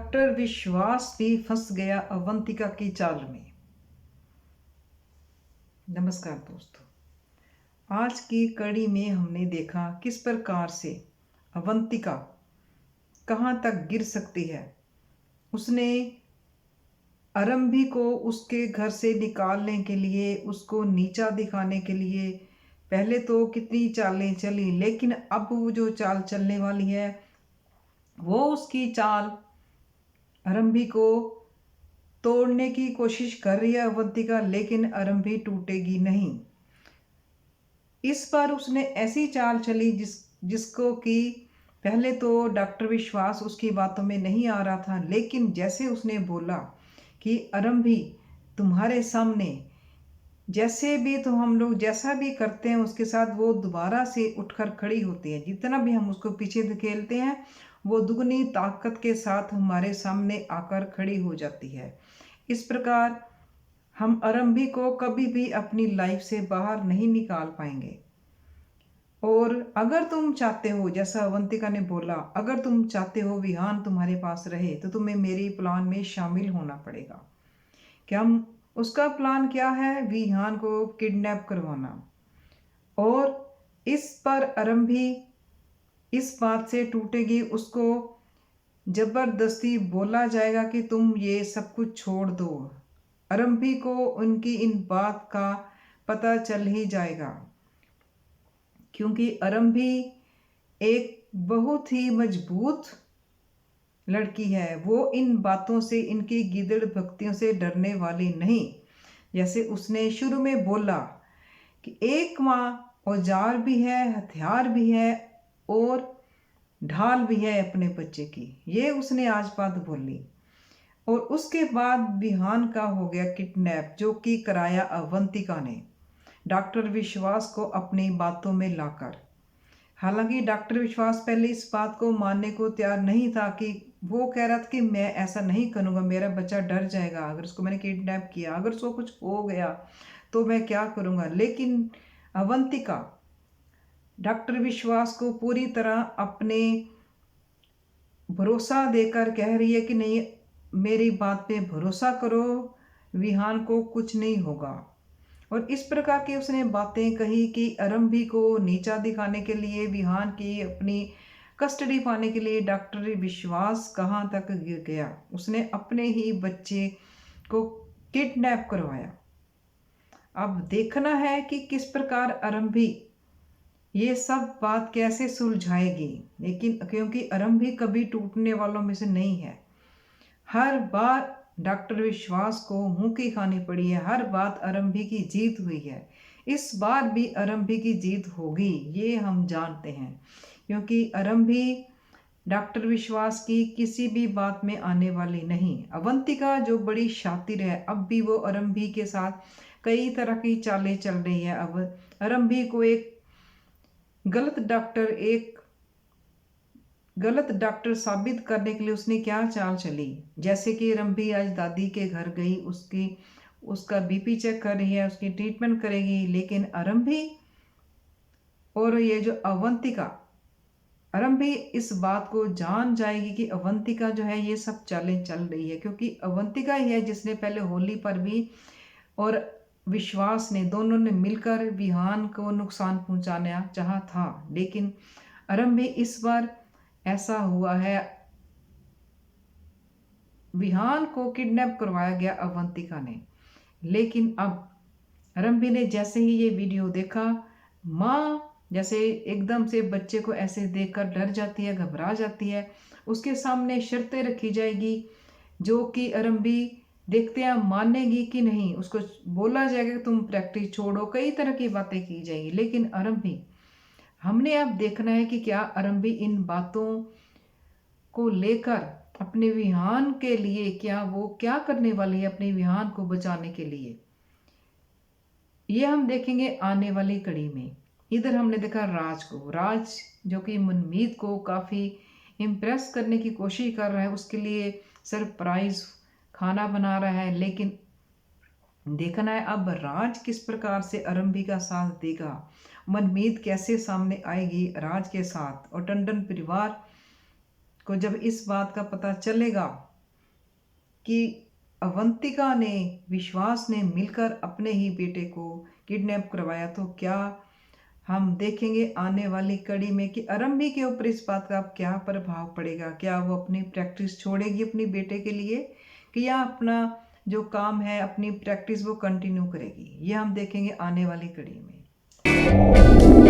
Doctor विश्वास भी फंस गया अवंतिका की चाल में। नमस्कार दोस्तों, आज की कड़ी में हमने देखा किस प्रकार से अवंतिका कहाँ तक गिर सकती है। उसने आरंभी को उसके घर से निकालने के लिए, उसको नीचा दिखाने के लिए पहले तो कितनी चालें चली, लेकिन अब वो जो चाल चलने वाली है वो उसकी चाल आरंभी को तोड़ने की कोशिश कर रही है अवंतिका, लेकिन आरंभी टूटेगी नहीं। इस बार उसने ऐसी चाल चली जिसको कि पहले तो डॉक्टर विश्वास उसकी बातों में नहीं आ रहा था, लेकिन जैसे उसने बोला कि आरंभी तुम्हारे सामने जैसे भी तो हम लोग जैसा भी करते हैं उसके साथ वो दोबारा से उठकर खड़ी होती है। जितना भी हम उसको पीछे धकेलते हैं वो दुगनी ताकत के साथ हमारे सामने आकर खड़ी हो जाती है। इस प्रकार हम आरंभी को कभी भी अपनी लाइफ से बाहर नहीं निकाल पाएंगे। और अगर तुम चाहते हो, जैसा अवंतिका ने बोला, अगर तुम चाहते हो विहान तुम्हारे पास रहे तो तुम्हें मेरे प्लान में शामिल होना पड़ेगा। क्या उसका प्लान क्या है? विहान को किडनैप करवाना। और इस पर आरंभी इस बात से टूटेगी, उसको जबरदस्ती बोला जाएगा कि तुम ये सब कुछ छोड़ दो। आरंभी को उनकी इन बात का पता चल ही जाएगा, क्योंकि आरंभी एक बहुत ही मजबूत लड़की है। वो इन बातों से, इनकी गिदड़ भक्तियों से डरने वाली नहीं। जैसे उसने शुरू में बोला कि एक माँ औजार भी है, हथियार भी है और ढाल भी है अपने बच्चे की, ये उसने आज बात बोली। और उसके बाद विहान का हो गया किडनैप, जो कि कराया अवंतिका ने डॉक्टर विश्वास को अपनी बातों में लाकर। हालांकि डॉक्टर विश्वास पहले इस बात को मानने को तैयार नहीं था, कि वो कह रहा था कि मैं ऐसा नहीं करूँगा, मेरा बच्चा डर जाएगा अगर उसको मैंने किडनैप किया, अगर उसको कुछ हो गया तो मैं क्या करूँगा। लेकिन अवंतिका डॉक्टर विश्वास को पूरी तरह अपने भरोसा देकर कह रही है कि नहीं, मेरी बात पे भरोसा करो, विहान को कुछ नहीं होगा। और इस प्रकार की उसने बातें कही कि आरंभी को नीचा दिखाने के लिए, विहान की अपनी कस्टडी पाने के लिए डॉक्टर विश्वास कहाँ तक गिर गया। उसने अपने ही बच्चे को किडनैप करवाया। अब देखना है कि किस प्रकार आरंभी ये सब बात कैसे सुलझाएगी। लेकिन क्योंकि आरंभी कभी टूटने वालों में से नहीं है, हर बार डॉक्टर विश्वास को मुंह की खानी पड़ी है, हर बात आरंभी की जीत हुई है। इस बार भी आरंभी की जीत होगी, ये हम जानते हैं, क्योंकि आरंभी डॉक्टर विश्वास की किसी भी बात में आने वाली नहीं। अवंतिका जो बड़ी शातिर है, अब भी वो आरंभी के साथ कई तरह की चालें चल रही है। अब आरंभी को एक गलत डॉक्टर साबित करने के लिए उसने क्या चाल चली। जैसे कि आरंभी आज दादी के घर गई, उसका बीपी चेक कर रही है, उसकी ट्रीटमेंट करेगी, लेकिन आरंभी और ये जो अवंतिका, आरंभी इस बात को जान जाएगी कि अवंतिका जो है ये सब चालें चल रही है, क्योंकि अवंतिका ही है जिसने पहले होली पर भी और विश्वास ने, दोनों ने मिलकर विहान को नुकसान पहुंचाना चाहा था। लेकिन आरंभी इस बार ऐसा हुआ है, विहान को किडनैप करवाया गया अवंतिका ने। लेकिन अब आरंभी ने जैसे ही ये वीडियो देखा, माँ जैसे एकदम से बच्चे को ऐसे देखकर डर जाती है, घबरा जाती है। उसके सामने शर्तें रखी जाएगी जो कि आरंभी देखते हैं मानेगी कि नहीं। उसको बोला जाएगा कि तुम प्रैक्टिस छोड़ो, कई तरह की बातें की जाएगी। लेकिन आरंभी, हमने अब देखना है कि क्या आरंभी इन बातों को लेकर अपने विहान के लिए वो क्या करने वाली है, अपने विहान को बचाने के लिए। ये हम देखेंगे आने वाली कड़ी में। इधर हमने देखा राज जो कि मनमीत को काफ़ी इम्प्रेस करने की कोशिश कर रहा है, उसके लिए सरप्राइज खाना बना रहा है। लेकिन देखना है अब राज किस प्रकार से आरंभी का साथ देगा, मनमीत कैसे सामने आएगी राज के साथ। और टंडन परिवार को जब इस बात का पता चलेगा कि अवंतिका ने विश्वास ने मिलकर अपने ही बेटे को किडनैप करवाया, तो क्या हम देखेंगे आने वाली कड़ी में कि आरंभी के ऊपर इस बात का क्या प्रभाव पड़ेगा। क्या वो अपनी प्रैक्टिस छोड़ेगी अपने बेटे के लिए, कि या अपना जो काम है अपनी प्रैक्टिस वो कंटिन्यू करेगी। ये हम देखेंगे आने वाली कड़ी में।